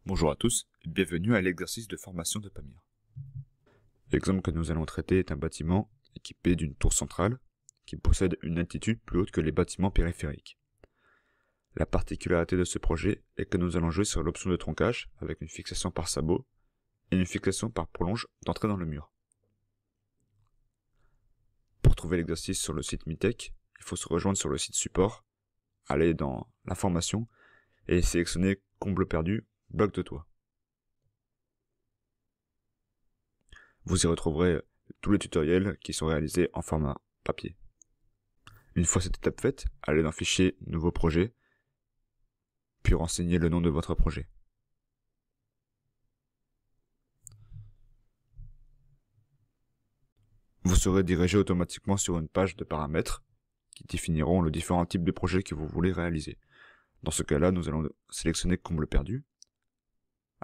Bonjour à tous et bienvenue à l'exercice de formation de Pamir. L'exemple que nous allons traiter est un bâtiment équipé d'une tour centrale qui possède une altitude plus haute que les bâtiments périphériques. La particularité de ce projet est que nous allons jouer sur l'option de troncage avec une fixation par sabot et une fixation par prolonge d'entrée dans le mur. Pour trouver l'exercice sur le site Mitech, il faut se rejoindre sur le site support, aller dans l'information et sélectionner comble perdu, bloc de toit. Vous y retrouverez tous les tutoriels qui sont réalisés en format papier. Une fois cette étape faite, allez dans Fichier, Nouveau projet, puis renseignez le nom de votre projet. Vous serez dirigé automatiquement sur une page de paramètres qui définiront les différents types de projets que vous voulez réaliser. Dans ce cas-là, nous allons sélectionner comble perdu,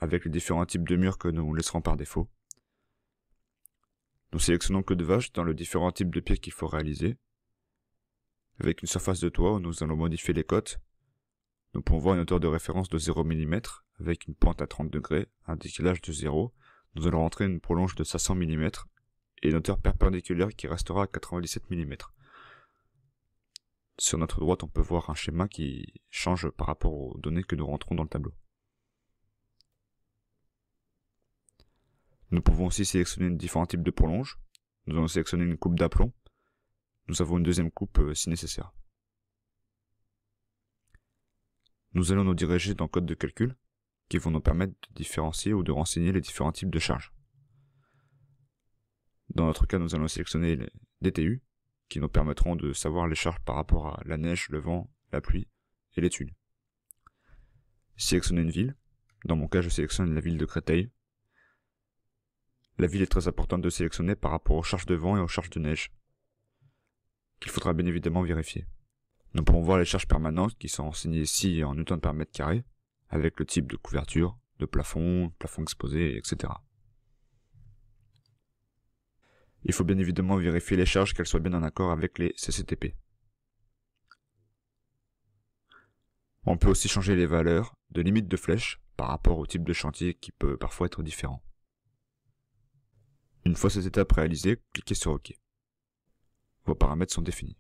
avec les différents types de murs que nous laisserons par défaut. Nous sélectionnons queue de vache dans les différents types de pieds qu'il faut réaliser. Avec une surface de toit, nous allons modifier les cotes. Nous pouvons voir une hauteur de référence de 0 mm avec une pente à 30 degrés, un décalage de 0. Nous allons rentrer une prolonge de 500 mm et une hauteur perpendiculaire qui restera à 97 mm. Sur notre droite, on peut voir un schéma qui change par rapport aux données que nous rentrons dans le tableau. Nous pouvons aussi sélectionner différents types de prolonges. Nous allons sélectionner une coupe d'aplomb. Nous avons une deuxième coupe si nécessaire. Nous allons nous diriger dans code de calcul qui vont nous permettre de différencier ou de renseigner les différents types de charges. Dans notre cas, nous allons sélectionner les DTU qui nous permettront de savoir les charges par rapport à la neige, le vent, la pluie et les tuiles. Sélectionner une ville. Dans mon cas, je sélectionne la ville de Créteil. La ville est très importante de sélectionner par rapport aux charges de vent et aux charges de neige, qu'il faudra bien évidemment vérifier. Nous pouvons voir les charges permanentes qui sont renseignées ici en newton par mètre carré, avec le type de couverture, de plafond, plafond exposé, etc. Il faut bien évidemment vérifier les charges qu'elles soient bien en accord avec les CCTP. On peut aussi changer les valeurs de limite de flèche par rapport au type de chantier qui peut parfois être différent. Une fois cette étape réalisée, cliquez sur OK. Vos paramètres sont définis.